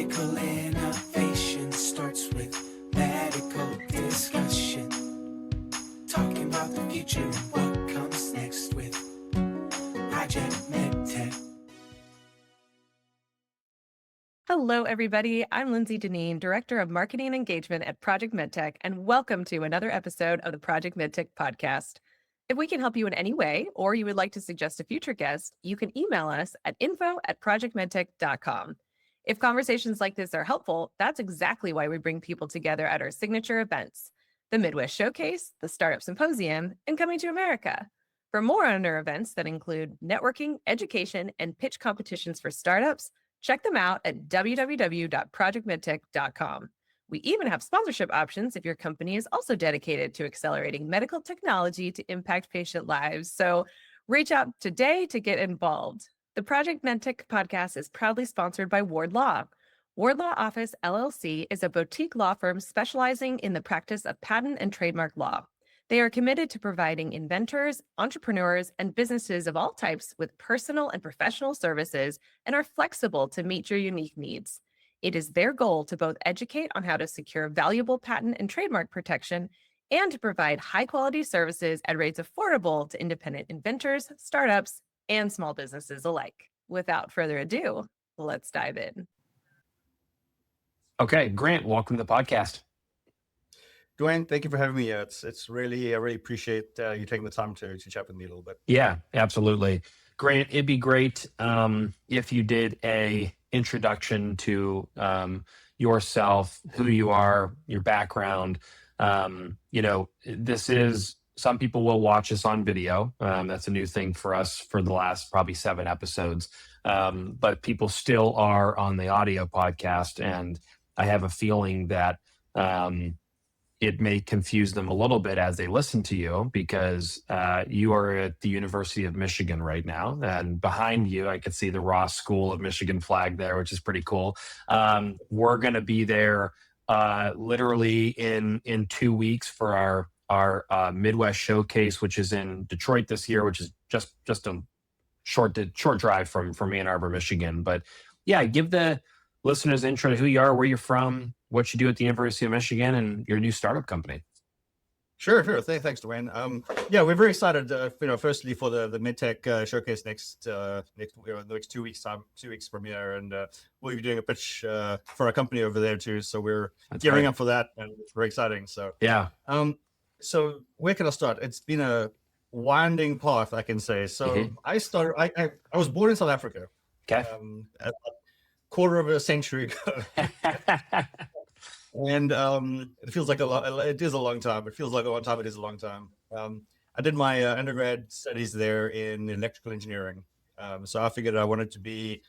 Medical innovation starts with medical discussion. Talking about the future and what comes next with Project Medtech. Hello, everybody. I'm Lindsay Deneen, Director of Marketing and Engagement at Project Medtech, and welcome to another episode of the Project Medtech podcast. If we can help you in any way, or you would like to suggest a future guest, you can email us at info@projectmedtech.com. If conversations like this are helpful, that's exactly why we bring people together at our signature events, the Midwest Showcase, the Startup Symposium, and Coming to America. For more on our events that include networking, education, and pitch competitions for startups, check them out at www.projectmedtech.com. We even have sponsorship options if your company is also dedicated to accelerating medical technology to impact patient lives. So reach out today to get involved. The Project Medtech podcast is proudly sponsored by Ward Law. Ward Law Office, LLC is a boutique law firm specializing in the practice of patent and trademark law. They are committed to providing inventors, entrepreneurs, and businesses of all types with personal and professional services and are flexible to meet your unique needs. It is their goal to both educate on how to secure valuable patent and trademark protection and to provide high-quality services at rates affordable to independent inventors, startups, and small businesses alike. Without further ado, let's dive in. Okay, Grant, welcome to the podcast. Duane, thank you for having me. It's really, I really appreciate you taking the time to chat with me a little bit. Yeah, absolutely. Grant, it'd be great if you did a introduction to yourself, who you are, your background. This is, some people will watch us on video. That's a new thing for us for the last probably 7 episodes. But people still are on the audio podcast. And I have a feeling that it may confuse them a little bit as they listen to you because you are at the University of Michigan right now. And behind you, I could see the Ross School of Michigan flag there, which is pretty cool. We're going to be there literally in 2 weeks for our Midwest Showcase, which is in Detroit this year, which is just a short drive from Ann Arbor, Michigan. But yeah, give the listeners an intro to who you are, where you're from, what you do at the University of Michigan, and your new startup company. Sure. Thanks, Duane. We're very excited. Firstly for the Medtech Showcase next 2 weeks time, 2 weeks from here, and we'll be doing a pitch for our company over there too. So we're gearing up for that, and it's very exciting. So yeah. So where can I start? It's been a winding path, I can say. So I was born in South Africa. Okay. A quarter of a century ago. And it feels like it is a long time. It feels like a long time. It is a long time. I did my undergrad studies there in electrical engineering. So I figured I wanted to be,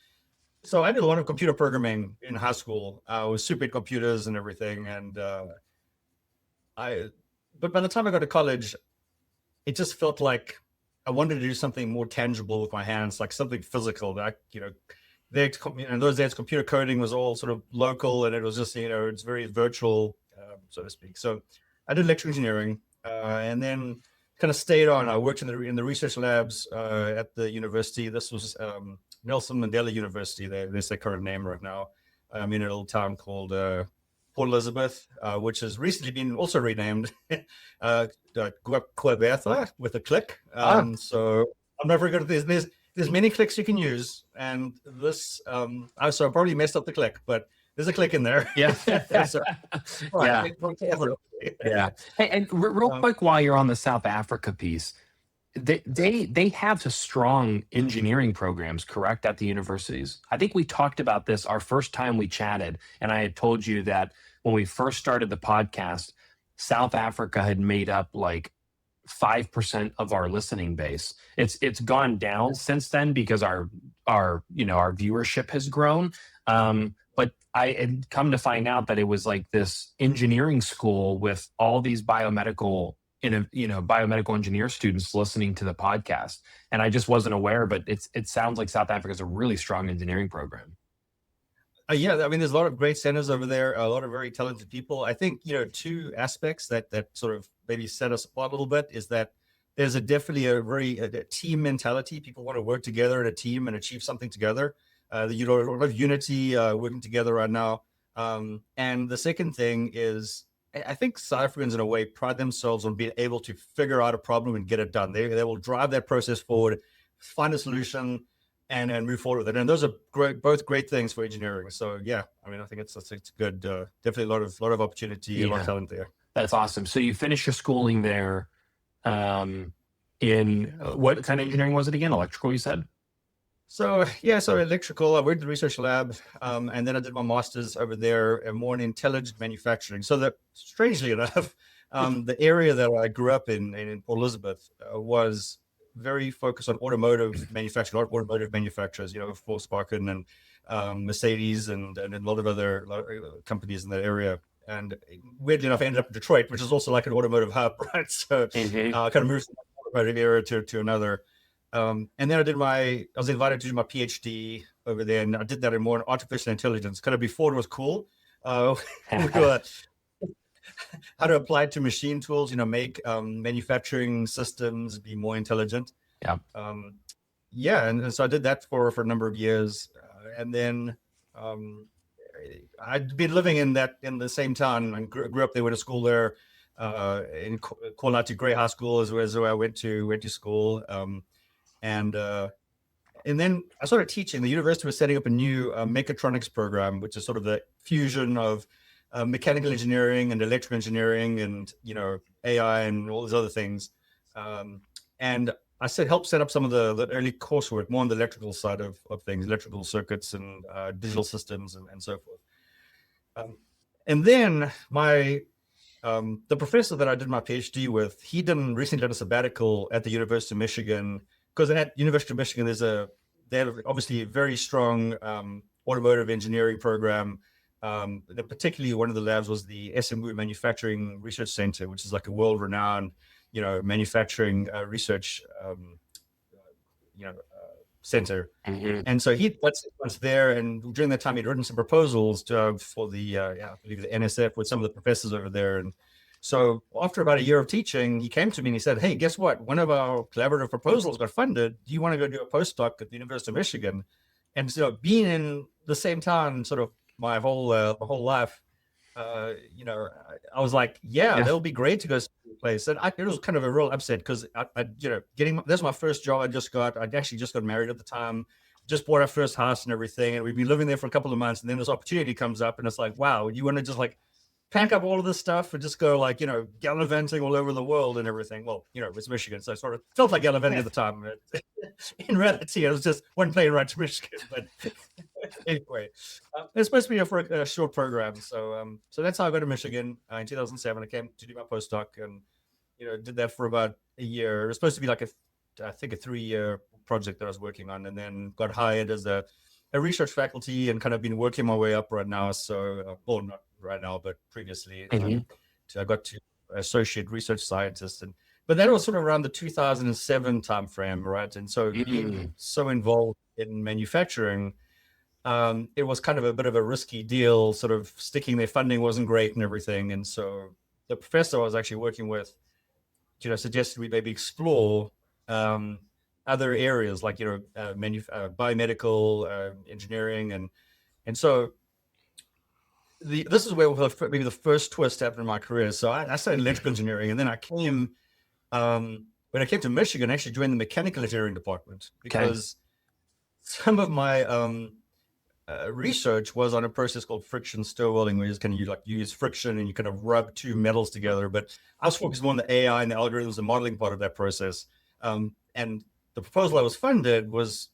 so I did a lot of computer programming in high school. I was super at computers and everything. And but by the time I got to college, it just felt like I wanted to do something more tangible with my hands, like something physical that in those days, computer coding was all sort of local, and it was just, it's very virtual, so to speak. So I did electrical engineering, and then kind of stayed on. I worked in the research labs at the university. This was Nelson Mandela University. That's their current name right now. I'm in a little town called Port Elizabeth, which has recently been also renamed Quebec with a click. So I'm not very good at this. There's many clicks you can use, and this, so I probably messed up the click, but there's a click in there. Yeah. So, Yeah. Hey, and real quick, while you're on the South Africa piece, they have strong engineering programs, correct, at the universities? I think we talked about this our first time we chatted, and I had told you that when we first started the podcast, South Africa had made up like 5% of our listening base. It's gone down since then because our viewership has grown. But I had come to find out that it was like this engineering school with all these biomedical engineer students listening to the podcast. And I just wasn't aware, but it sounds like South Africa is a really strong engineering program. Yeah, I mean, there's a lot of great centers over there, a lot of very talented people. I think, 2 aspects that sort of maybe set us apart a little bit is that there's definitely a team mentality. People want to work together in a team and achieve something together. the a lot of unity working together right now. And the second thing is, I think South Africans in a way pride themselves on being able to figure out a problem and get it done. They will drive that process forward, find a solution, and move forward with it. And those are both great things for engineering. So yeah, I mean, I think it's good. Definitely a lot of opportunity, a lot of talent there. That's awesome. So you finished your schooling there. In what kind of engineering was it again? Electrical, you said? So yeah, so electrical, I worked in the research lab, and then I did my master's over there more in intelligent manufacturing. So that, strangely enough, the area that I grew up in Port Elizabeth was very focused on automotive manufacturing, automotive manufacturers, Volkswagen and Mercedes and a lot of other companies in that area. And weirdly enough, I ended up in Detroit, which is also like an automotive hub, right? So kind of moved from one automotive area to another. And then I was invited to do my PhD over there, and I did that in more artificial intelligence, kind of before it was cool. How to apply it to machine tools, make manufacturing systems be more intelligent. And so I did that for a number of years. And then I'd been living in the same town and grew up there, went to school there in Kolnati Grey High School is where I went to school. And then I started teaching. The university was setting up a new mechatronics program, which is sort of the fusion of mechanical engineering and electrical engineering and, AI and all these other things. And I helped set up some of the early coursework, more on the electrical side of things, electrical circuits and digital systems and so forth. And then the professor that I did my PhD with, he recently done a sabbatical at the University of Michigan, because at University of Michigan, they have obviously a very strong automotive engineering program. Particularly one of the labs was the SMU Manufacturing Research Center, which is like a world-renowned, manufacturing research, center. And so he was there, and during that time he'd written some proposals for the I believe the NSF with some of the professors over there. And so after about a year of teaching, he came to me and he said, "Hey, guess what? One of our collaborative proposals got funded. Do you want to go do a postdoc at the University of Michigan?" And so being in the same town sort of my whole life, I was like, yeah, that would be great to go see the place. And it was kind of a real upset because that's my first job I just got. I'd actually just got married at the time, just bought our first house and everything. And we'd been living there for a couple of months. And then this opportunity comes up and it's like, wow, you want to just pack up all of this stuff and just go gallivanting all over the world and everything. Well, it's Michigan, so I sort of felt like gallivanting at the time. In reality, it was just one plane ride to Michigan. But anyway, it's supposed to be for a short program. So that's how I got to Michigan in 2007. I came to do my postdoc and, did that for about a year. It was supposed to be I think a 3-year project that I was working on, and then got hired as a research faculty and kind of been working my way up right now. So, well, not right now, but previously, I got to associate research scientist, but that was sort of around the 2007 timeframe, right? And so being so involved in manufacturing, it was kind of a bit of a risky deal. Sort of sticking there, funding wasn't great and everything. And so the professor I was actually working with, suggested we maybe explore other areas like biomedical engineering, and so this is where maybe the first twist happened in my career. So I studied electrical engineering, and then I came when I came to Michigan, I actually joined the mechanical engineering department because some of my research was on a process called friction stir welding, where you use friction and you kind of rub two metals together. But I was focused more on the AI and the algorithms and modeling part of that process. And the proposal I was funded was,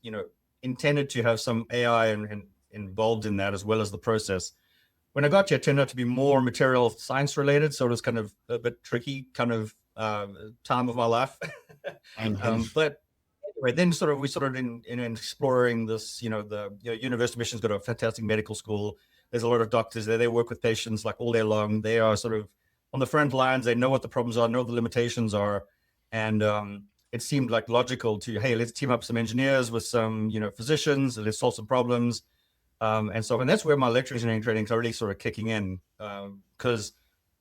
intended to have some AI and involved in that as well as the process. When I got here, it turned out to be more material science related, so it was kind of a bit tricky kind of time of my life. But anyway, then we started in exploring this. The University of Michigan's got a fantastic medical school. There's a lot of doctors there. They work with patients all day long. They are sort of on the front lines. They know what the problems are, know what the limitations are, and it seemed like logical to, hey, let's team up some engineers with some physicians, and let's solve some problems. And that's where my electrical engineering training started really sort of kicking in, because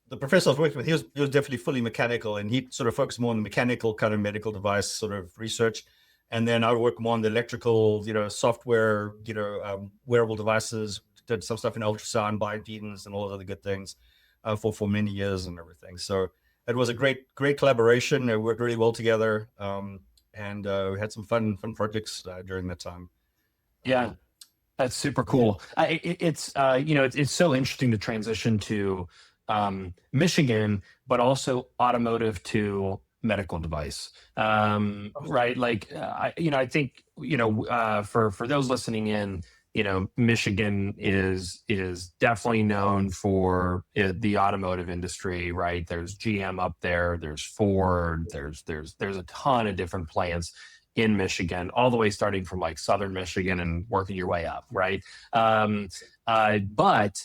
the professor I was working with, he was definitely fully mechanical, and he sort of focused more on the mechanical kind of medical device sort of research. And then I would work more on the electrical, software, wearable devices, did some stuff in ultrasound, bioimpedance, and all those other good things for many years and everything. So it was a great collaboration. We worked really well together, and we had some fun projects during that time. Yeah, that's super cool. It's so interesting to transition to Michigan, but also automotive to medical device, right? Like, I think, for those listening in, Michigan is definitely known for the automotive industry, right? There's GM up there, there's Ford, there's a ton of different plants in Michigan, all the way starting from like Southern Michigan and working your way up, right? But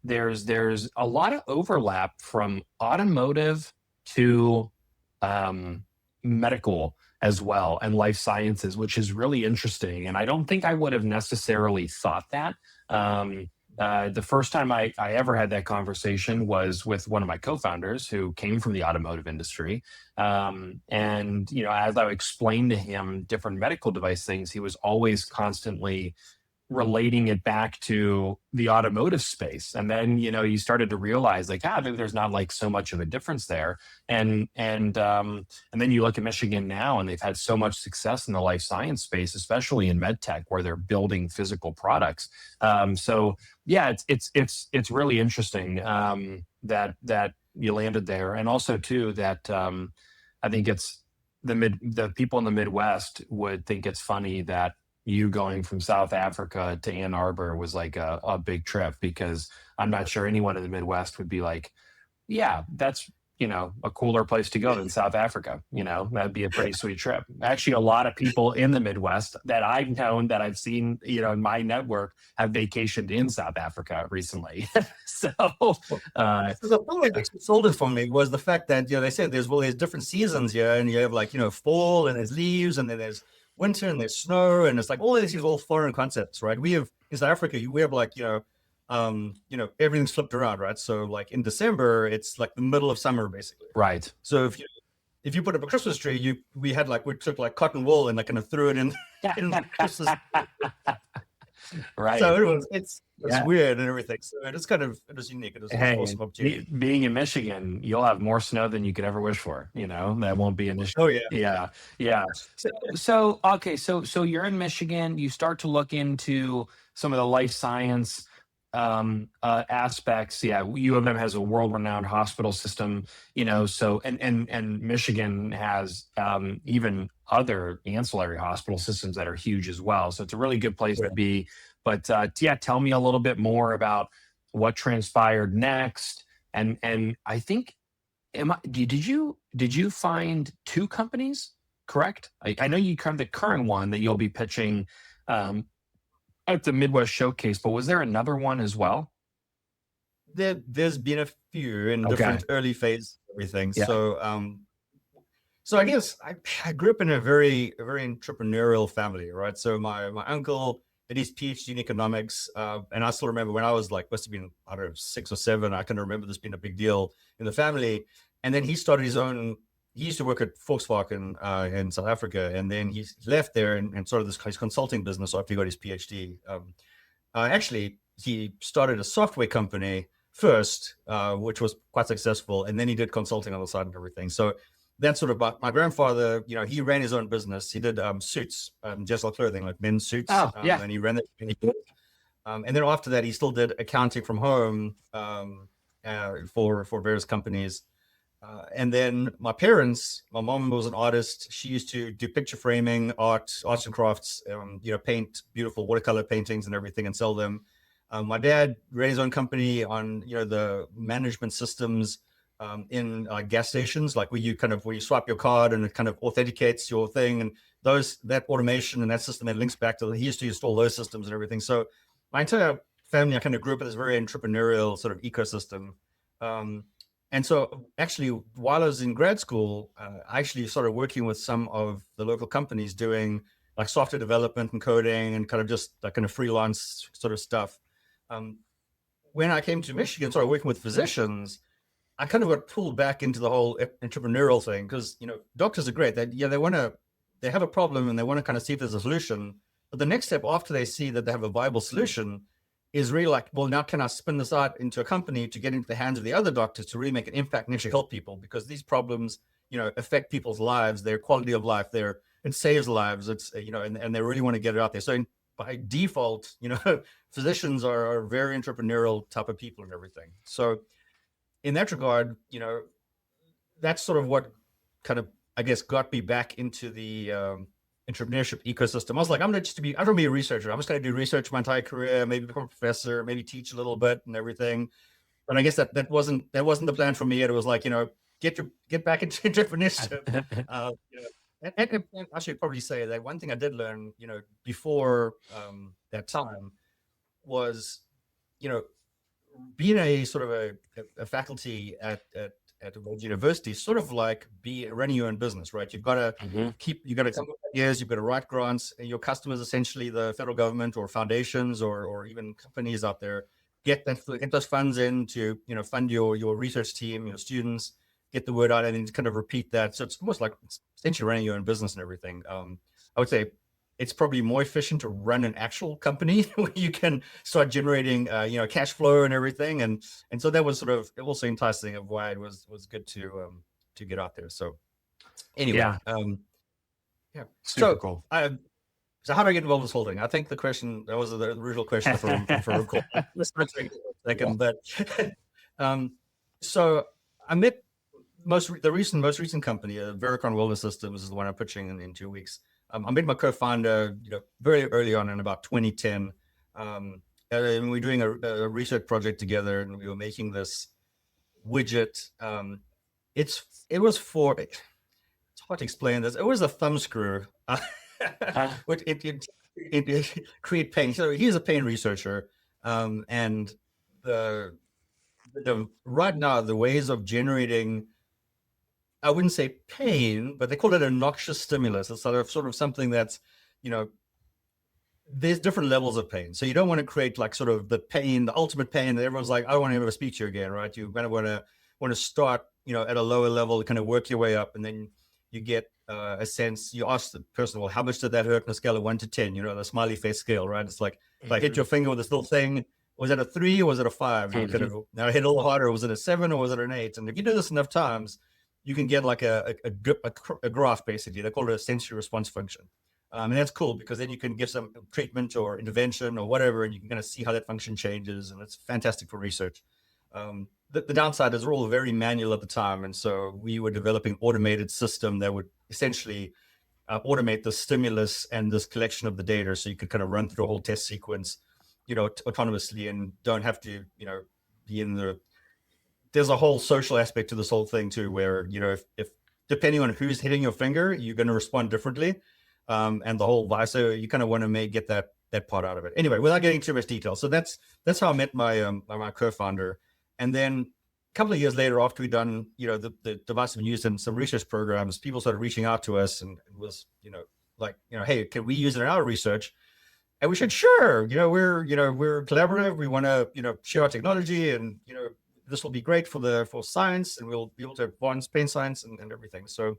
there's a lot of overlap from automotive to medical as well, and life sciences, which is really interesting. And I don't think I would have necessarily thought that. The first time I ever had that conversation was with one of my co-founders who came from the automotive industry. And, as I explained to him different medical device things, he was always constantly relating it back to the automotive space. And then, you started to realize like, there's not like so much of a difference there. And then you look at Michigan now, and they've had so much success in the life science space, especially in medtech, where they're building physical products. So yeah, it's really interesting that you landed there. And also too, that I think it's the people in the Midwest would think it's funny that you going from South Africa to Ann Arbor was like a big trip, because I'm not sure anyone in the Midwest would be like, yeah, that's, a cooler place to go than South Africa. That'd be a pretty sweet trip. Actually, a lot of people in the Midwest that I've known, that I've seen, in my network, have vacationed in South Africa recently. So the thing that sold it for me was the fact that, they said there's different seasons here, and you have like, fall, and there's leaves, and then there's winter, and there's snow, and it's like all of these all foreign concepts, right? We have in South Africa, we have like, everything's flipped around, right? So like in December, it's like the middle of summer, basically. Right. So if you put up a Christmas tree, we took like cotton wool and like kind of threw it in Christmas. Right. So it's weird and everything. So it is unique. It is an awesome opportunity. Being in Michigan, you'll have more snow than you could ever wish for. That won't be an issue. Oh yeah. Yeah. So okay. So you're in Michigan. You start to look into some of the life science aspects. Yeah. U of M has a world-renowned hospital system, so, and Michigan has even other ancillary hospital systems that are huge as well. So it's a really good place to be. But tell me a little bit more about what transpired next. And I think, did you find two companies, correct? I know you the current one that you'll be pitching at the Midwest Showcase, but was there another one as well? There's been a few in different early phase everything. Yeah. So I guess I grew up in a very entrepreneurial family, right? So my uncle did his PhD in economics, and I still remember when I was like, must have been, I don't know, 6 or 7. I can remember this being a big deal in the family. And then he started his own. He used to work at Volkswagen in South Africa, and then he left there and started his consulting business after he got his PhD. Actually, he started a software company first, which was quite successful, and then he did consulting on the side and everything. So that's sort of my grandfather. He ran his own business. He did suits, Jessel clothing, like men's suits. And he ran that. And then after that, he still did accounting from home for various companies. And then my mom was an artist. She used to do picture framing, arts and crafts, paint beautiful watercolor paintings and everything and sell them. My dad ran his own company on, the management systems in gas stations, like where you swipe your card and it kind of authenticates your thing, and that automation and that system that links back to, he used to install those systems and everything. So my entire family, I kind of grew up in this very entrepreneurial sort of ecosystem. And so actually, while I was in grad school, I actually started working with some of the local companies doing like software development and coding and kind of just that kind of freelance sort of stuff. When I came to Michigan, started working with physicians, I kind of got pulled back into the whole entrepreneurial thing because, doctors are great. They want to they have a problem and they want to kind of see if there's a solution. But the next step after they see that they have a viable solution is really like, well, now can I spin this out into a company to get into the hands of the other doctors to really make an impact and actually help people? Because these problems, affect people's lives, their quality of life, it saves lives. It's, and they really want to get it out there. So by default, physicians are very entrepreneurial type of people and everything. So in that regard, that's sort of what kind of, I guess, got me back into the entrepreneurship ecosystem. I was like, I don't want to be a researcher. I'm just going to do research my entire career, maybe become a professor, maybe teach a little bit and everything. But I guess that wasn't the plan for me. It was like, get back into entrepreneurship. And I should probably say that one thing I did learn, before that time was, being a sort of a faculty at a university, sort of like running your own business, right? You've got to you got to come up with ideas, you've got to write grants, and your customers, essentially the federal government or foundations or even companies out there, get those funds in to, fund your research team, your students, get the word out, and then kind of repeat that. So it's almost like essentially running your own business and everything. I would say it's probably more efficient to run an actual company where you can start generating, cash flow and everything. And so that was sort of also enticing of why it was good to get out there. So anyway, super so cool. So how do I get involved in this whole thing? I think that was the original question for a call. Let's not take a second, but so I met most recent company, Veracron Wellness Systems, is the one I'm pitching in 2 weeks. I met my co-founder, very early on in about 2010. And we were doing a research project together, and we were making this widget. It's hard to explain this. It was a thumb screw. It create pain. So he's a pain researcher, and right now the ways of generating, I wouldn't say pain, but they call it a noxious stimulus. It's sort of something that's, there's different levels of pain. So you don't want to create like sort of the pain, the ultimate pain that everyone's like, I don't want to ever speak to you again, right? You kind of want to start, at a lower level, kind of work your way up, and then you get a sense. You ask the person, well, how much did that hurt on a scale of 1 to 10? The smiley face scale, right? It's like, if I hit your finger with this little thing, was it a 3 or was it a 5? You could have now hit a little harder. Was it a 7 or was it an 8? And if you do this enough times, you can get like a graph, basically. They call it a sensory response function. And that's cool because then you can give some treatment or intervention or whatever, and you can kind of see how that function changes. And it's fantastic for research. The downside is we're all very manual at the time. And so we were developing an automated system that would essentially automate the stimulus and this collection of the data. So you could kind of run through a whole test sequence, autonomously, and don't have to, be in there's a whole social aspect to this whole thing too, where, if depending on who's hitting your finger, you're going to respond differently. And the whole vice, so you kind of want to get that part out of it. Anyway, without getting too much detail. So that's how I met my co-founder. And then a couple of years later, after we'd done, the device had been used in some research programs, people started reaching out to us and it was, hey, can we use it in our research? And we said, sure, we're collaborative. We want to, share our technology, and, this will be great for science, and we'll be able to advance pain science and everything. So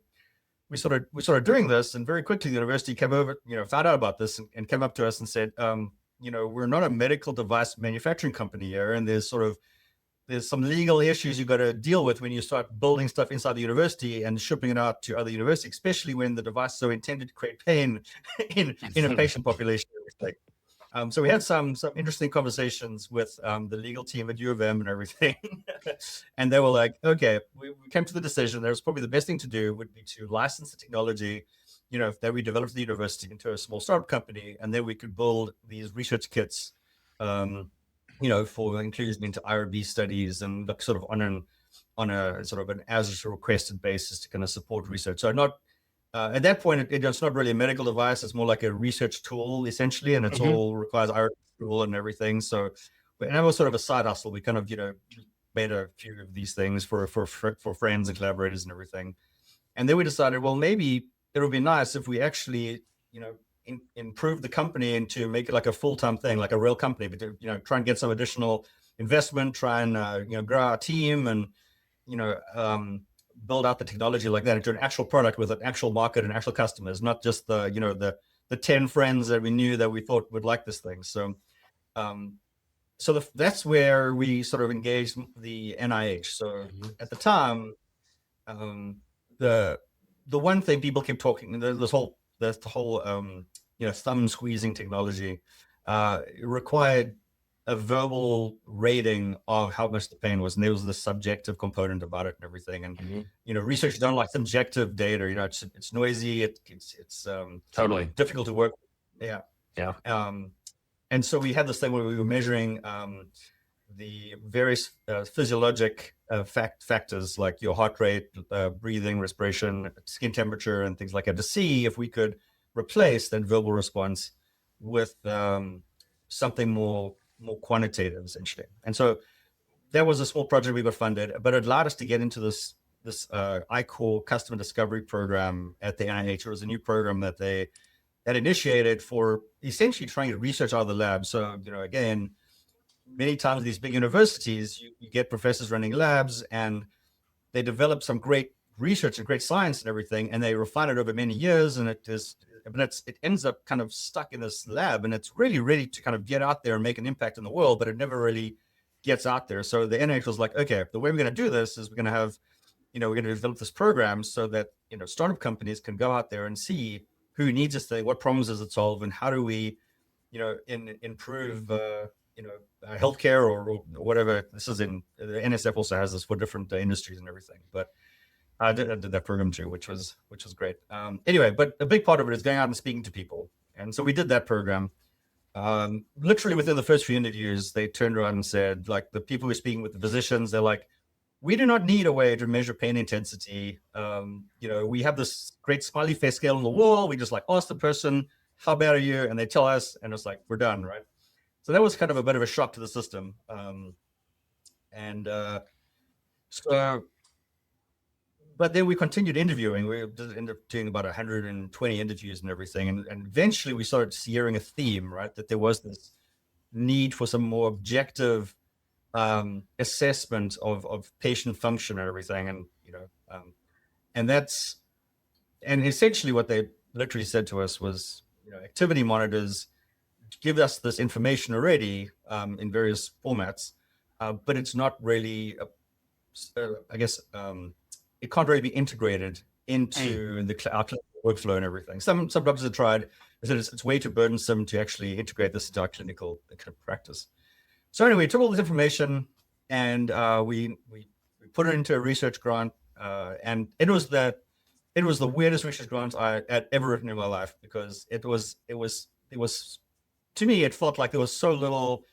we started doing this, and very quickly the university came over, found out about this and came up to us and said, we're not a medical device manufacturing company here, and there's some legal issues you got to deal with when you start building stuff inside the university and shipping it out to other universities, especially when the device is so intended to create pain in a patient population. So we had some interesting conversations with the legal team at U of M and everything. And they were like, okay, we came to the decision that was probably the best thing to do would be to license the technology, that we developed at the university into a small startup company. And then we could build these research kits, for inclusion into IRB studies, and look sort of on a sort of an as requested basis to kind of support research. So not, at that point, it's not really a medical device. It's more like a research tool, essentially, and it's all requires IRB tool and everything. So, and that was sort of a side hustle. We kind of, made a few of these things for friends and collaborators and everything. And then we decided, well, maybe it would be nice if we actually, improve the company and to make it like a full-time thing, like a real company, but to, try and get some additional investment, try and, grow our team and, build out the technology like that into an actual product with an actual market and actual customers, not just the 10 friends that we knew that we thought would like this thing. So that's where we sort of engaged the NIH. So at the time, the one thing people kept talking, this whole thumb squeezing technology required a verbal rating of how much the pain was, and there was the subjective component about it and everything. And research don't like subjective data. It's noisy. It's Totally difficult to work. Yeah. And so we had this thing where we were measuring the various physiologic factors like your heart rate, breathing, respiration, skin temperature, and things like that, to see if we could replace that verbal response with something more quantitative, essentially. And so that was a small project we got funded, but it allowed us to get into this I-Corps customer discovery program at the NIH. It was a new program that they had initiated for essentially trying to research out of the lab. So, again, many times these big universities, you get professors running labs, and they develop some great research and great science and everything, and they refine it over many years, and it ends up kind of stuck in this lab, and it's really ready to kind of get out there and make an impact in the world, but it never really gets out there. So the NIH was like, okay, the way we're going to do this is we're going to have, we're going to develop this program so that, startup companies can go out there and see who needs this thing, what problems does it solve, and how do we, improve, healthcare or whatever. This is the NSF also has this for different industries and everything, but I did that program too, which was great. Anyway, but a big part of it is going out and speaking to people. And so we did that program. Literally within the first few interviews, they turned around and said, like, the people who were speaking with the physicians, they're like, we do not need a way to measure pain intensity. We have this great smiley face scale on the wall. We just ask the person, how bad are you? And they tell us, and it's like, we're done, right? So that was kind of a bit of a shock to the system. But then we continued interviewing. We ended up doing about 120 interviews and everything. And eventually we started hearing a theme, right? That there was this need for some more objective assessment of patient function and everything. And essentially what they literally said to us was, activity monitors give us this information already in various formats, but it's not really, it can't really be integrated into our clinical workflow and everything. Some doctors have tried. It's way too burdensome to actually integrate this into our clinical practice. So anyway, we took all this information and we put it into a research grant, and it was the weirdest research grant I had ever written in my life, because it was to me, it felt like there was so little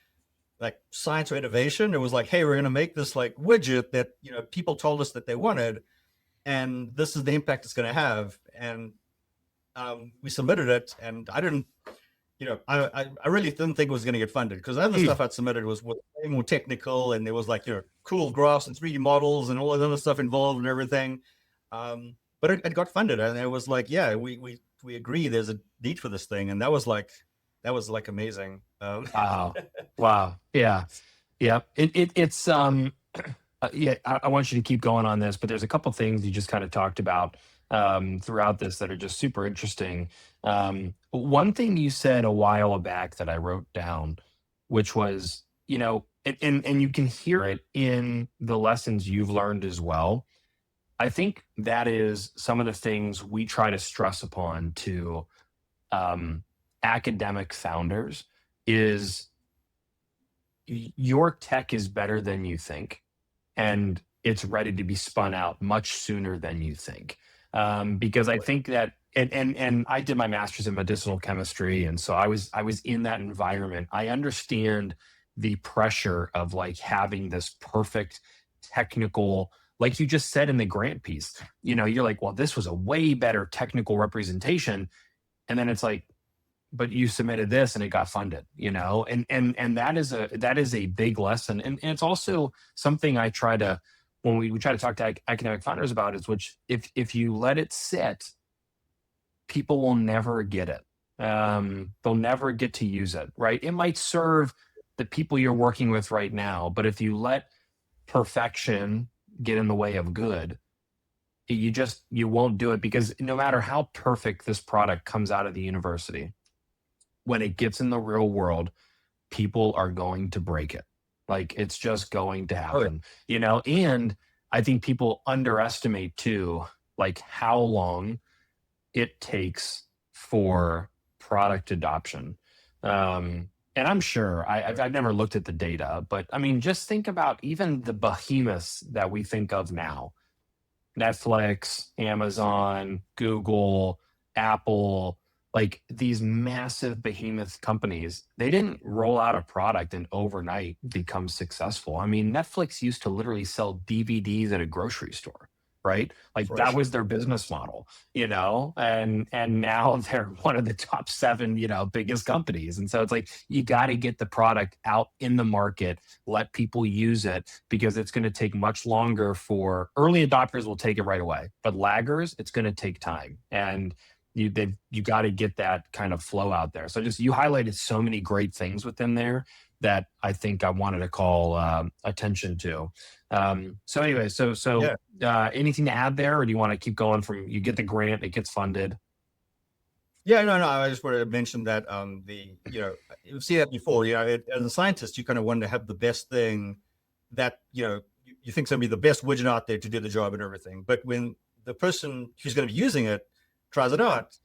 science or innovation. It was like, hey, we're going to make this widget that people told us that they wanted, and this is the impact it's going to have. And we submitted it, and I didn't, I really didn't think it was going to get funded, because the other stuff I'd submitted was way more technical, and there was cool graphs and 3D models and all that other stuff involved and everything. But it got funded, and it was like, yeah, we agree there's a need for this thing, and that was amazing. Wow. Yeah. It's I want you to keep going on this, but there's a couple things you just kind of talked about throughout this that are just super interesting. One thing you said a while back that I wrote down, which was, and you can hear it in the lessons you've learned as well. I think that is some of the things we try to stress upon to academic founders is your tech is better than you think, and it's ready to be spun out much sooner than you think. Because I think that, and I did my master's in medicinal chemistry, and so I was in that environment. I understand the pressure of having this perfect technical, like you just said in the grant piece, you're like, well, this was a way better technical representation. And then it's like, but you submitted this and it got funded, and that is a big lesson. And it's also something I try to, when we try to talk to academic founders about, is which if you let it sit, people will never get it. They'll never get to use it, right? It might serve the people you're working with right now, but if you let perfection get in the way of good, you won't do it, because no matter how perfect this product comes out of the university, when it gets in the real world, people are going to break it. Like, it's just going to happen, and I think people underestimate too, like, how long it takes for product adoption. And I'm sure I've never looked at the data, but I mean, just think about even the behemoths that we think of now: Netflix, Amazon, Google, Apple, like these massive behemoth companies. They didn't roll out a product and overnight become successful. I mean, Netflix used to literally sell DVDs at a grocery store, right? Like, that was their business model, and now they're one of the top 7, biggest companies. And so it's like, you got to get the product out in the market, let people use it, because it's going to take much longer. For early adopters will take it right away, but laggers, it's going to take time. And you got to get that kind of flow out there. So you highlighted so many great things within there that I think I wanted to call attention to. So anyway, anything to add there, or do you want to keep going from you get the grant, it gets funded? Yeah, no. I just wanted to mention that you see that before. As a scientist, you kind of want to have the best thing that you think is going to be the best widget out there to do the job and everything. But when the person who's going to be using it tries it out,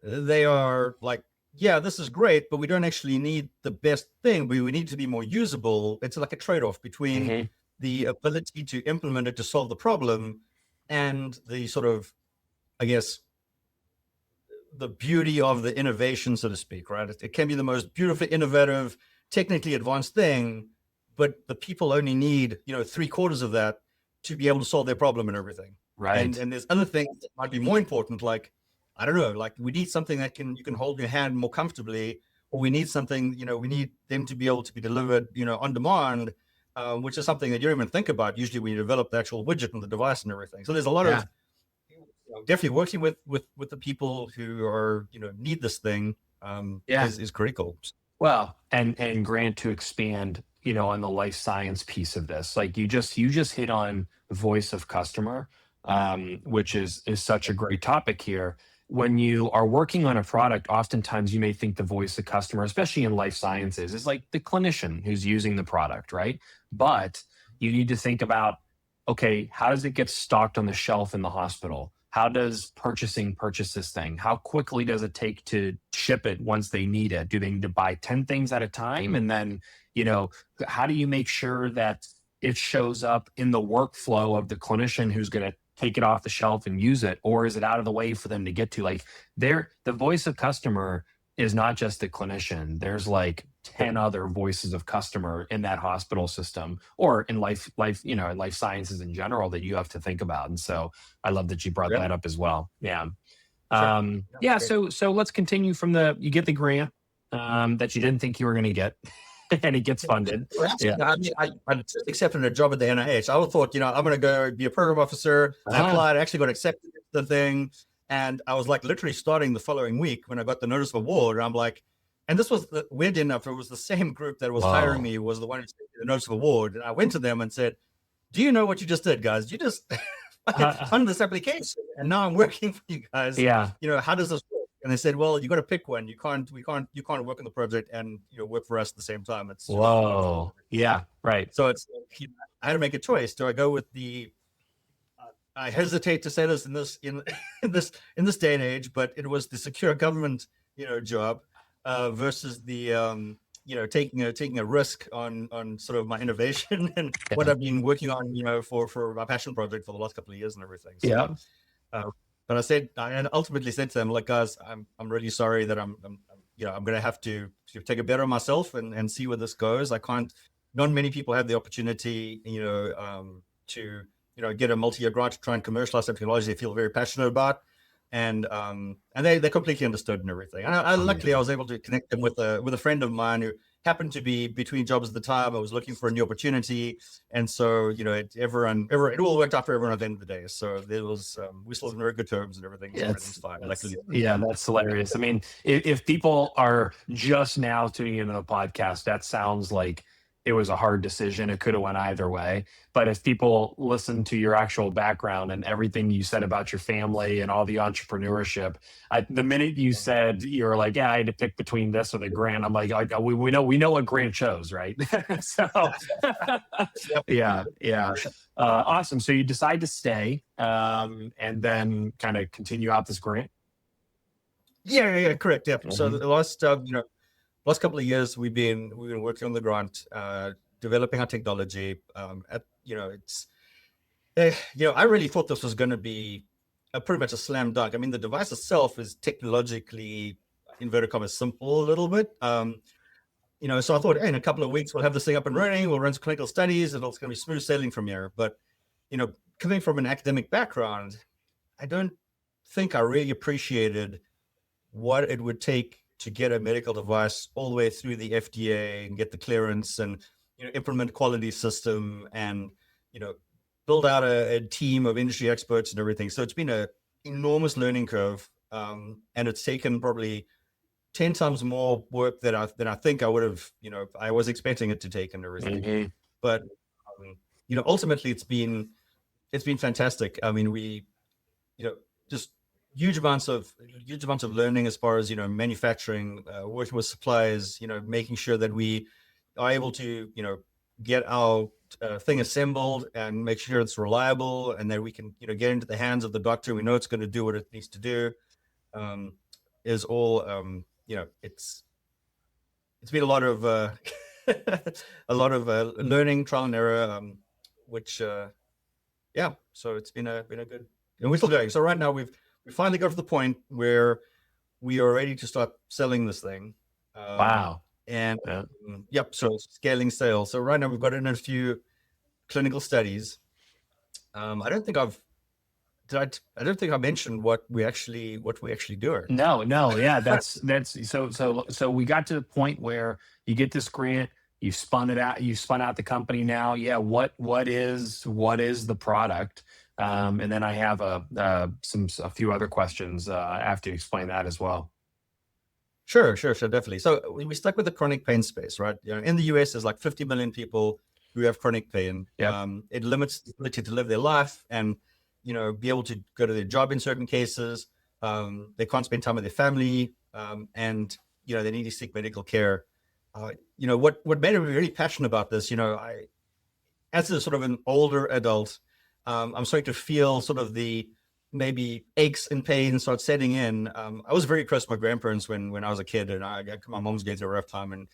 they are like, yeah, this is great, but we don't actually need the best thing. We need to be more usable. It's like a trade-off between the ability to implement it to solve the problem and the sort of, I guess, the beauty of the innovation, so to speak, right? It can be the most beautifully innovative, technically advanced thing, but the people only need, 3/4 of that to be able to solve their problem and everything. Right. And there's other things that might be more important, like, I don't know, like we need something that you can hold in your hand more comfortably, or we need something, we need them to be able to be delivered, on demand, which is something that you don't even think about usually when you develop the actual widget and the device and everything. So there's a lot of definitely working with the people who are, need this thing is critical. Well, and Grant, to expand, on the life science piece of this, like you just hit on voice of customer, which is such a great topic here. When you are working on a product, oftentimes you may think the voice of customer, especially in life sciences, is like the clinician who's using the product, right? But you need to think about, okay, how does it get stocked on the shelf in the hospital? How does purchasing purchase this thing? How quickly does it take to ship it once they need it? Do they need to buy 10 things at a time? And then, how do you make sure that it shows up in the workflow of the clinician who's going to take it off the shelf and use it? Or is it out of the way for them to get to? Like, the voice of customer is not just the clinician. There's like 10 other voices of customer in that hospital system, or in life, in life sciences in general, that you have to think about. And so I love that you brought that up as well. Yeah. Sure. So let's continue from you get the grant that you didn't think you were going to get, and it gets funded. I just accepted a job at the NIH. I thought, I'm going to go be a program officer. I applied, I actually got accepted the thing. And I was like literally starting the following week when I got the notice of award. And I'm like, and this was weird enough, it was the same group that was hiring me was the one who sent me the notice of award. And I went to them and said, do you know what you just did, guys? You just funded this application and now I'm working for you guys. Yeah. How does this work? And they said, well, you got to pick one. You can't work on the project and work for us at the same time. It's whoa. Yeah. Right. So I had to make a choice. Do I go with I hesitate to say this in this day and age, but it was the secure government, job versus the taking a risk on sort of my innovation and what I've been working on, for my passion project for the last couple of years and everything. So, but I ultimately said to them, like, guys, I'm really sorry that I'm going to have to take a bet on myself and see where this goes. Not many people have the opportunity, to get a multi-year grant to try and commercialize some technology they feel very passionate about, and they completely understood and everything. And luckily, I was able to connect them with a friend of mine who happened to be between jobs at the time. I was looking for a new opportunity, and so it all worked out for everyone at the end of the day. So there was we still in very good terms and everything. So everything's fine. That's hilarious. I mean, if people are just now tuning into the podcast, that sounds like it was a hard decision. It could have went either way. But if people listen to your actual background and everything you said about your family and all the entrepreneurship, the minute you said you were like, yeah, I had to pick between this or the grant, I'm like, we know what grant chose, right? So yeah. Awesome. So you decide to stay, and then kind of continue out this grant. Yeah, correct. Yeah. So Mhm. the last couple of years we've been working on the grant, developing our technology. I really thought this was going to be pretty much a slam dunk. I mean, the device itself is technologically, inverted commas, simple a little bit. So I thought, hey, in a couple of weeks we'll have this thing up and running. We'll run some clinical studies, and it's going to be smooth sailing from here. But coming from an academic background, I don't think I really appreciated what it would take to get a medical device all the way through the FDA and get the clearance and implement quality system and build out a team of industry experts and everything. So it's been an enormous learning curve, and it's taken probably 10 times more work than I think I would have. I was expecting it to take and everything. Mhm. But ultimately it's been fantastic. I mean, we just huge amounts of learning as far as manufacturing, working with suppliers, making sure that we are able to get our thing assembled and make sure it's reliable, and that we can get into the hands of the doctor. We know it's going to do what it needs to do. Is all it's been a lot of learning, trial and error, which yeah, so it's been a good, and we're still going. So right now we finally got to the point where we are ready to start selling this thing. Wow. And Yeah. yep, so scaling sales. So right now we've got in a few clinical studies. I don't think I mentioned what we actually do. No, yeah, that's so we got to the point where you get this grant, you spun out the company now. Yeah, what is the product? And then I have a few other questions after you explain that as well. Sure, definitely. So we stuck with the chronic pain space, right? In the US, there's like 50 million people who have chronic pain. Yep. It limits the ability to live their life and be able to go to their job in certain cases. They can't spend time with their family, and they need to seek medical care. What made me really passionate about this, as a sort of an older adult, I'm starting to feel sort of the maybe aches and pains start setting in. I was very close to my grandparents when I was a kid, and my mom's going through a rough time, and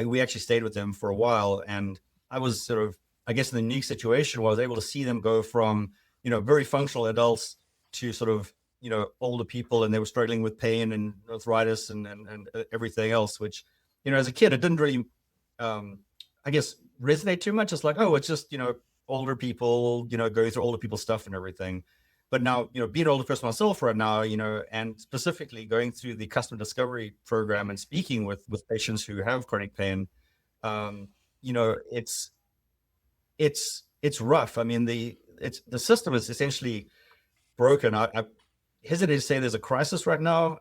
we actually stayed with them for a while. And I was sort of, I guess, in the unique situation where I was able to see them go from very functional adults to sort of older people, and they were struggling with pain and arthritis and everything else, which as a kid it didn't really I guess resonate too much. It's like, oh, it's just older people going through older people stuff and everything. But now being an older person myself right now, and specifically going through the customer discovery program and speaking with patients who have chronic pain, it's rough. I mean, the system is essentially broken. I hesitate to say there's a crisis right now.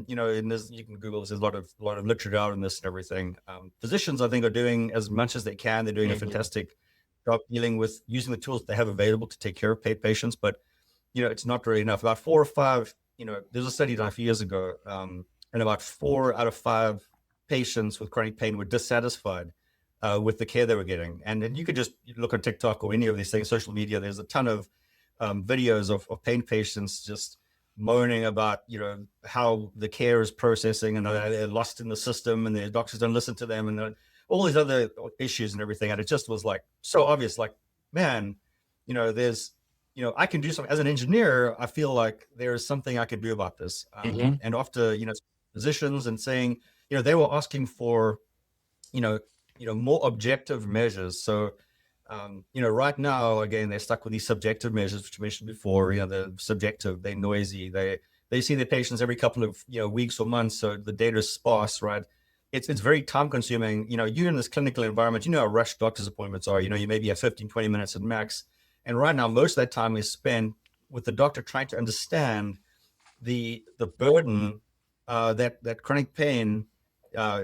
In this, you can Google this. There's a lot of literature out on this and everything. Physicians, I think, are doing as much as they can. They're doing a fantastic job dealing with using the tools they have available to take care of patients, but it's not really enough. About 4 or 5, there's a study done a few years ago, and about 4 out of 5 patients with chronic pain were dissatisfied with the care they were getting. And then you could just look on TikTok or any of these things, social media. There's a ton of videos of pain patients just moaning about how the care is processing, and they're lost in the system, and their doctors don't listen to them, and all these other issues and everything. And it just was like so obvious, like, man, there's I can do something as an engineer. I feel like there's something I could do about this. And after physicians and saying they were asking for more objective measures. So right now, again, they're stuck with these subjective measures, which I mentioned before. They're subjective, they're noisy, they see their patients every couple of weeks or months, so the data is sparse, right? It's very time consuming. You're in this clinical environment, how rushed doctor's appointments are. You maybe have 15-20 minutes at max, and right now most of that time is spent with the doctor trying to understand the burden that chronic pain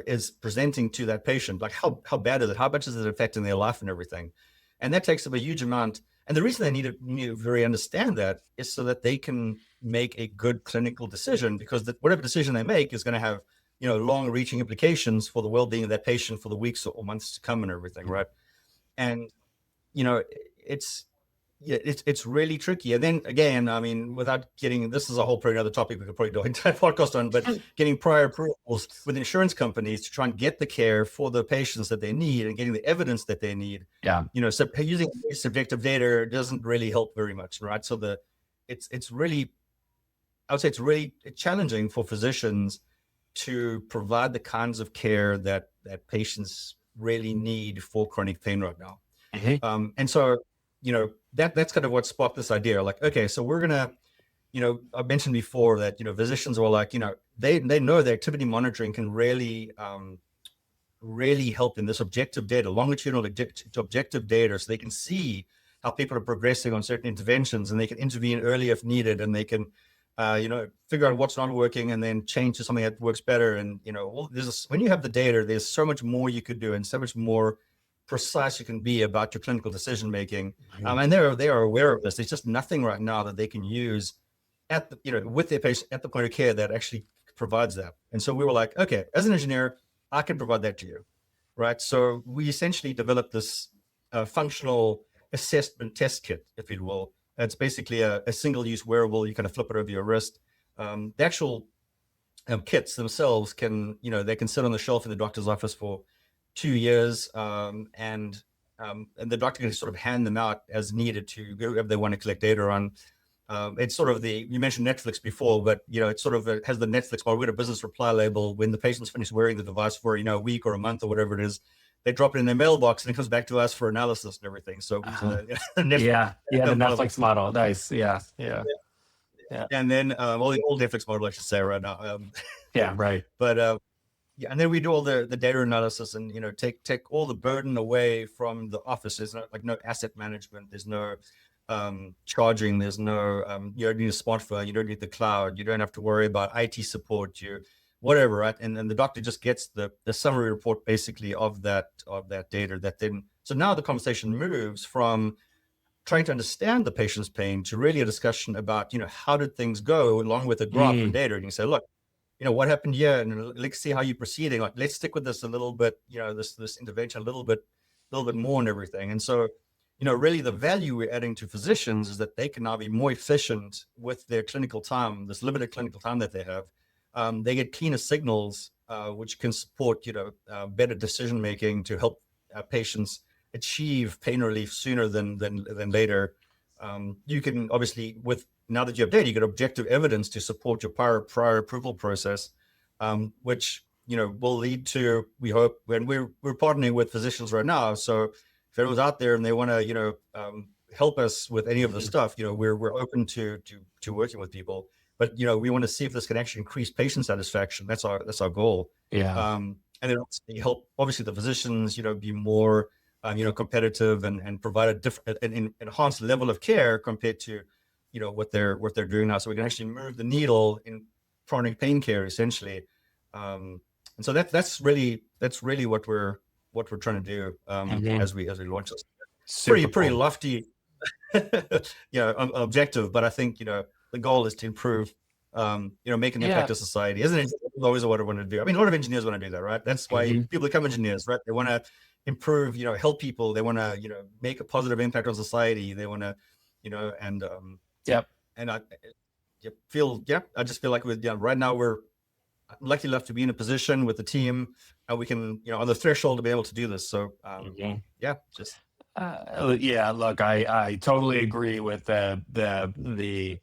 is presenting to that patient. Like how bad is it? How much is it affecting their life and everything? And that takes up a huge amount. And the reason they need to really understand that is so that they can make a good clinical decision, because whatever decision they make is going to have, long-reaching implications for the well-being of that patient for the weeks or months to come and everything, right? And it's really tricky. And then again, I mean, without getting, this is a whole probably another topic we could probably do an entire podcast on, but getting prior approvals with insurance companies to try and get the care for the patients that they need and getting the evidence that they need. Yeah. So using subjective data doesn't really help very much, right? So it's really, I would say it's really challenging for physicians to provide the kinds of care that patients really need for chronic pain right now. Mm-hmm. And so, that's kind of what sparked this idea. Like, okay, so we're gonna, I mentioned before that, physicians were like, they know that activity monitoring can really, really help in this objective data, longitudinal objective data, so they can see how people are progressing on certain interventions, and they can intervene early if needed, and they can, figure out what's not working and then change to something that works better. And, when you have the data, there's so much more you could do and so much more precise you can be about your clinical decision making. And they are aware of this. There's just nothing right now that they can use at the, with their patient at the point of care that actually provides that. And so we were like, okay, as an engineer, I can provide that to you, right? So we essentially developed this functional assessment test kit, if you will. It's basically a single-use wearable. You kind of flip it over your wrist. The actual kits themselves can, they can sit on the shelf in the doctor's office for 2 years, and the doctor can sort of hand them out as needed to whoever they want to collect data on. It's sort of you mentioned Netflix before, but it sort of has the Netflix model. We got a business reply label. When the patient's finished wearing the device for a week or a month or whatever it is, they drop it in their mailbox and it comes back to us for analysis and everything. So the Netflix model, nice, yeah. And then the old Netflix model, I should say, right now. Yeah, right. But and then we do all the data analysis and take all the burden away from the office. There's no asset management. There's no charging. There's no you don't need a smartphone. You don't need the cloud. You don't have to worry about IT support. Whatever, right? And then the doctor just gets the summary report basically of that data. So now the conversation moves from trying to understand the patient's pain to really a discussion about how did things go, along with a graph and data. And you say, look, what happened here, and let's see how you're proceeding. Like, let's stick with this a little bit, this intervention a little bit more and everything. And so, really the value we're adding to physicians is that they can now be more efficient with their clinical time, this limited clinical time that they have. They get cleaner signals, which can support, better decision-making to help patients achieve pain relief sooner than later. You can obviously, now that you have data, you get objective evidence to support your prior approval process, which will lead to, we hope, when we're partnering with physicians right now. So if anyone's out there and they want to help us with any of the stuff, we're open to working with people. But we want to see if this can actually increase patient satisfaction. That's our goal. Yeah. And then help obviously the physicians be more competitive and provide a different, an enhanced level of care compared to what they're doing now. So we can actually move the needle in chronic pain care essentially. And so that's really what we're trying to do as we launch this. Pretty lofty objective, but I think the goal is to improve making impact to society. Isn't it always what I want to do? I mean, a lot of engineers want to do that, right? That's why people become engineers, right? They want to improve, help people. They want to, make a positive impact on society. They want to, and I just feel like right now we're lucky enough to be in a position with the team and we can, on the threshold to be able to do this. So look, I totally agree with the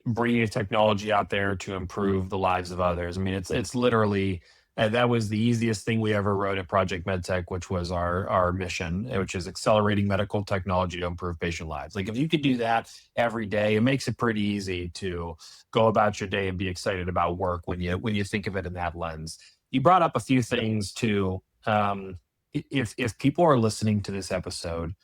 bringing technology out there to improve the lives of others. I mean, it's literally, that was the easiest thing we ever wrote at Project Medtech, which was our mission, which is accelerating medical technology to improve patient lives. Like, if you could do that every day, it makes it pretty easy to go about your day and be excited about work when you think of it in that lens. You brought up a few things too. If people are listening to this episode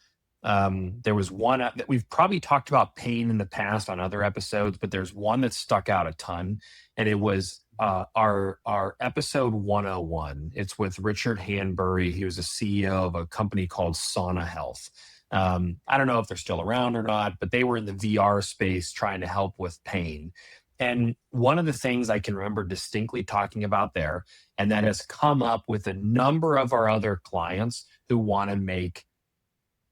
There was one that we've probably talked about pain in the past on other episodes, but there's one that stuck out a ton, and it was our episode 101. It's with Richard Hanbury. He was a CEO of a company called Sauna Health. I don't know if they're still around or not, but they were in the VR space trying to help with pain. And one of the things I can remember distinctly talking about there, and that has come up with a number of our other clients who want to make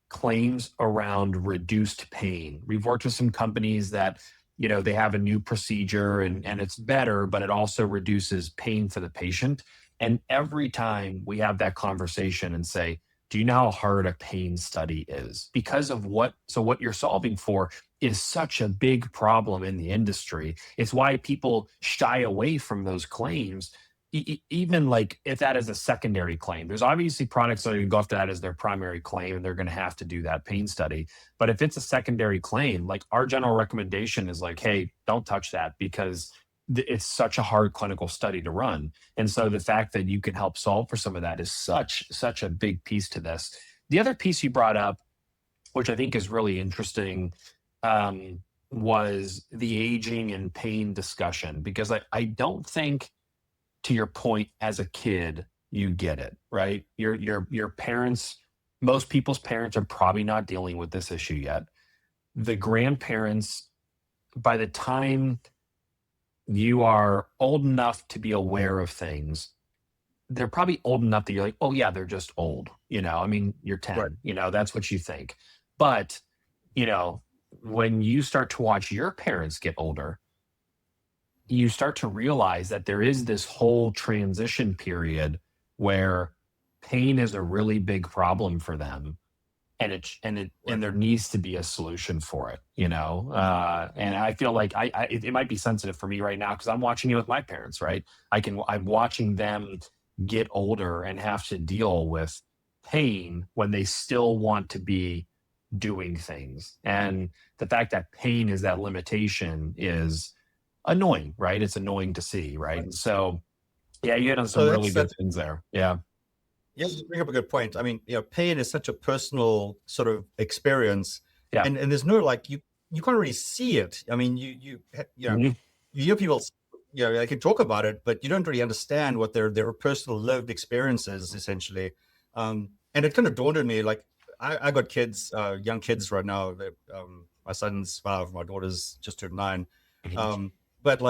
claims around reduced pain. We've worked with some companies that, they have a new procedure and it's better, but it also reduces pain for the patient. And every time we have that conversation and say, do you know how hard a pain study is? Because of what you're solving for is such a big problem in the industry. It's why people shy away from those claims, even like if that is a secondary claim. There's obviously products that are going to go after that as their primary claim, and they're going to have to do that pain study. But if it's a secondary claim, like our general recommendation is like, hey, don't touch that, because it's such a hard clinical study to run. And so the fact that you can help solve for some of that is such a big piece to this. The other piece you brought up, which I think is really interesting, was the aging and pain discussion, because I don't think, to your point, as a kid, you get it, right? Your parents, most people's parents are probably not dealing with this issue yet. The grandparents, by the time you are old enough to be aware of things, they're probably old enough that you're like, oh yeah, they're just old. I mean, you're 10, right. That's what you think. But, when you start to watch your parents get older, you start to realize that there is this whole transition period where pain is a really big problem for them. And there needs to be a solution for it, and I feel like it might be sensitive for me right now because I'm watching it with my parents, right? I'm watching them get older and have to deal with pain when they still want to be doing things. And the fact that pain is that limitation is annoying, right? It's annoying to see, right? And so, yeah, you hit on some really good things there. Yeah. Yeah, you bring up a good point. I mean, pain is such a personal sort of experience, and there's no you can't really see it. I mean, you hear people, they can talk about it, but you don't really understand what their personal lived experiences essentially. And it kind of dawned on me, like I got kids, young kids right now. My son's 5, my daughter's just turned 9. But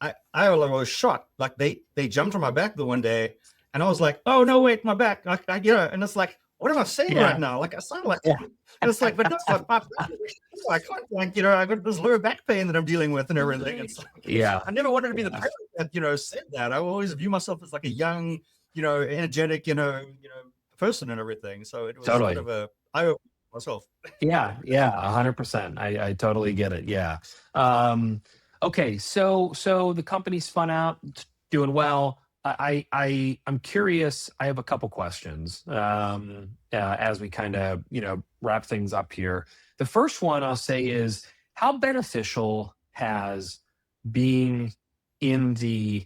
I was shocked. Like they jumped on my back the one day. And I was like, oh, no, wait, my back. And it's like, what am I saying right now? Like, I sound like, and it's like, but no, I can't, I got this lower back pain that I'm dealing with and everything. It's like, I never wanted to be the parent that, said that. I always view myself as like a young, energetic, person and everything. So it was sort of a eye-opener myself. Yeah, 100%. I totally get it. Yeah. Okay. So the company spun out, doing well. I'm curious. I have a couple questions as we kind of, wrap things up here. The first one I'll say is, how beneficial has being in the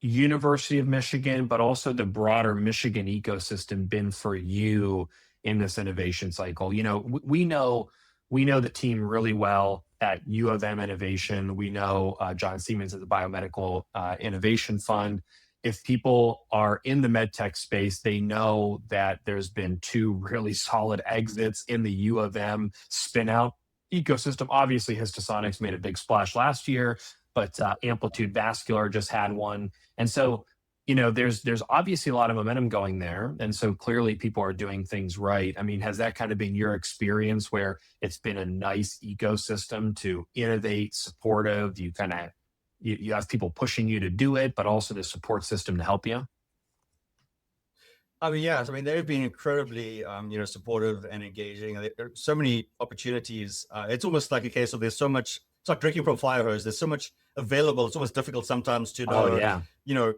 University of Michigan, but also the broader Michigan ecosystem been for you in this innovation cycle? We know the team really well at U of M Innovation. We know John Siemens at the Biomedical Innovation Fund. If people are in the medtech space, they know that there's been 2 really solid exits in the U of M spin-out ecosystem. Obviously, Histosonics made a big splash last year, but Amplitude Vascular just had one. And so, there's obviously a lot of momentum going there. And so clearly people are doing things right. I mean, has that kind of been your experience where it's been a nice ecosystem to innovate, supportive? You have people pushing you to do it, but also the support system to help you? I mean, yes. I mean, they've been incredibly, supportive and engaging. There are so many opportunities. It's almost like a case of there's so much. It's like drinking from a fire hose. There's so much available. It's almost difficult sometimes to know,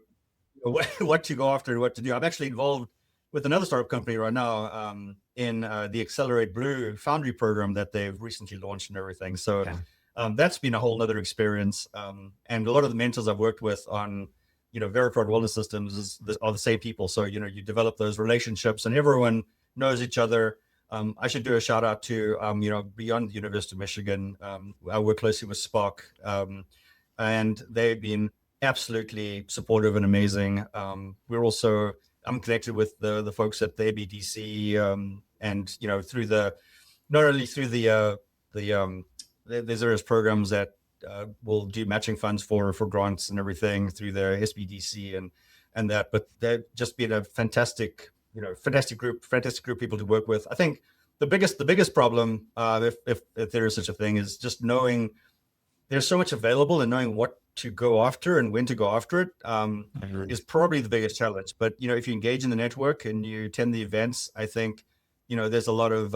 what to go after and what to do. I'm actually involved with another startup company right now in the Accelerate Blue Foundry program that they've recently launched and everything. So. Okay. That's been a whole other experience. And a lot of the mentors I've worked with on, Veracron Wellness Systems are the same people. So, you develop those relationships and everyone knows each other. I should do a shout out to, beyond the University of Michigan. I work closely with Spark, and they've been absolutely supportive and amazing. I'm connected with the folks at the ABDC, and through not only through there's various programs that will do matching funds for grants and everything through their SBDC and that, but they've just been a fantastic group of people to work with. I think the biggest problem, if there is such a thing, is just knowing there's so much available and knowing what to go after and when to go after it is probably the biggest challenge. But if you engage in the network and you attend the events, I think there's a lot of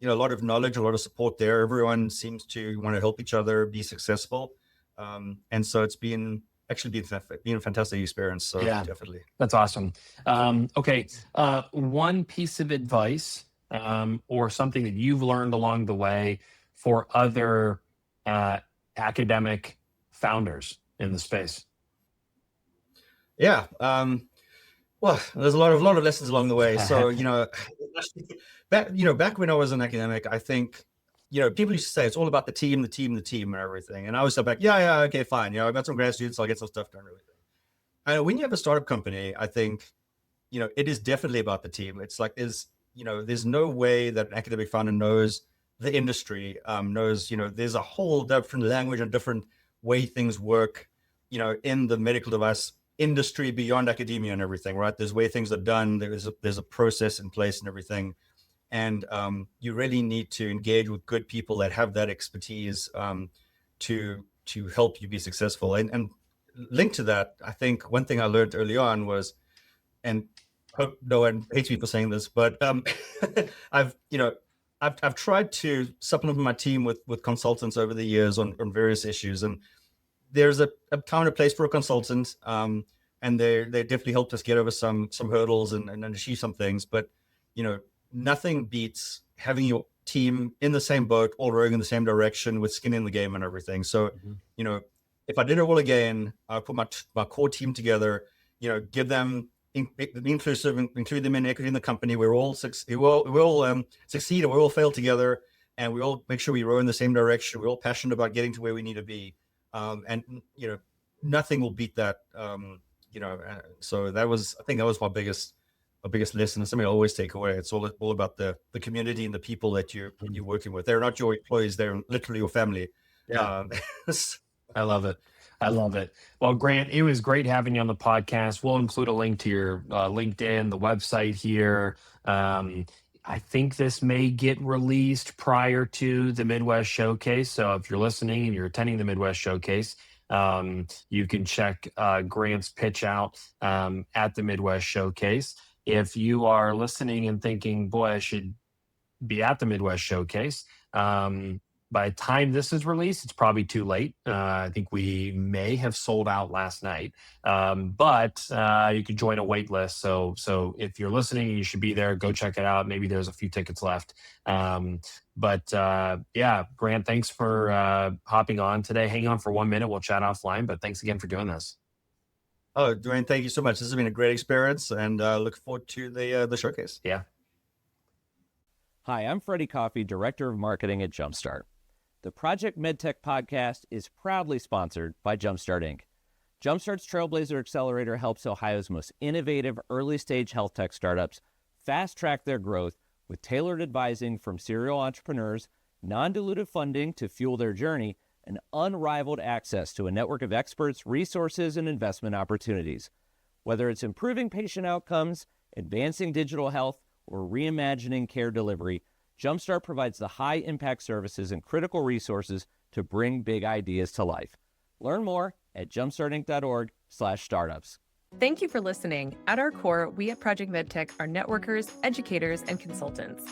knowledge, a lot of support there. Everyone seems to want to help each other be successful, and so it's been a fantastic experience. So yeah, definitely, that's awesome. Okay, one piece of advice or something that you've learned along the way for other academic founders in the space. Yeah. Well, there's a lot of lessons along the way. So, back when I was an academic, I think, people used to say it's all about the team and everything. And I was like, yeah, okay, fine. I've got some grad students, I'll get some stuff done and everything. And when you have a startup company, I think, it is definitely about the team. It's like, there's no way that an academic founder knows the industry, there's a whole different language and different way things work, in the medical device industry beyond academia and everything, right? There's way things are done. There's a process in place and everything. And you really need to engage with good people that have that expertise to help you be successful. And linked to that, I think one thing I learned early on was, and hope no one hates me for saying this, but I've tried to supplement my team with consultants over the years on various issues, and there's a time and a place for a consultant, and they definitely helped us get over some hurdles and achieve some things. But nothing beats having your team in the same boat, all rowing in the same direction, with skin in the game and everything. So if I did it all again, I put my core team together, give them inclusive, include them in equity in the company. We all succeed, and we all fail together, and we all make sure we row in the same direction. We're all passionate about getting to where we need to be, and nothing will beat that. So I think that was my biggest lesson. It's something I always take away. It's all about the community and the people that you're working with. They're not your employees; they're literally your family. Yeah, I love it. I love it. Well, Grant, it was great having you on the podcast. We'll include a link to your LinkedIn, the website here. I think this may get released prior to the Midwest Showcase. So if you're listening and you're attending the Midwest Showcase, you can check Grant's pitch out at the Midwest Showcase. If you are listening and thinking, boy, I should be at the Midwest Showcase, by the time this is released, it's probably too late. I think we may have sold out last night, but you could join a wait list. So if you're listening, you should be there. Go check it out. Maybe there's a few tickets left. But Grant, thanks for hopping on today. Hang on for 1 minute. We'll chat offline, but thanks again for doing this. Oh, Duane, thank you so much. This has been a great experience, and look forward to the showcase. Yeah. Hi, I'm Freddie Coffey, Director of Marketing at Jumpstart. The Project Medtech podcast is proudly sponsored by Jumpstart Inc. Jumpstart's Trailblazer Accelerator helps Ohio's most innovative early-stage health tech startups fast-track their growth with tailored advising from serial entrepreneurs, non-dilutive funding to fuel their journey, and unrivaled access to a network of experts, resources, and investment opportunities. Whether it's improving patient outcomes, advancing digital health, or reimagining care delivery, Jumpstart provides the high-impact services and critical resources to bring big ideas to life. Learn more at jumpstartinc.org/startups. Thank you for listening. At our core, we at Project Medtech are networkers, educators, and consultants.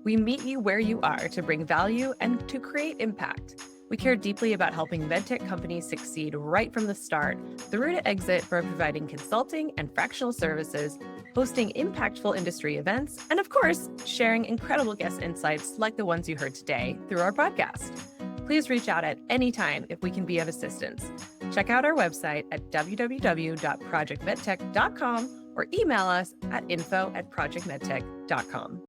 We meet you where you are to bring value and to create impact. We care deeply about helping medtech companies succeed right from the start, through to exit, by providing consulting and fractional services, hosting impactful industry events, and of course, sharing incredible guest insights like the ones you heard today through our podcast. Please reach out at any time if we can be of assistance. Check out our website at www.projectmedtech.com or email us at info@projectmedtech.com.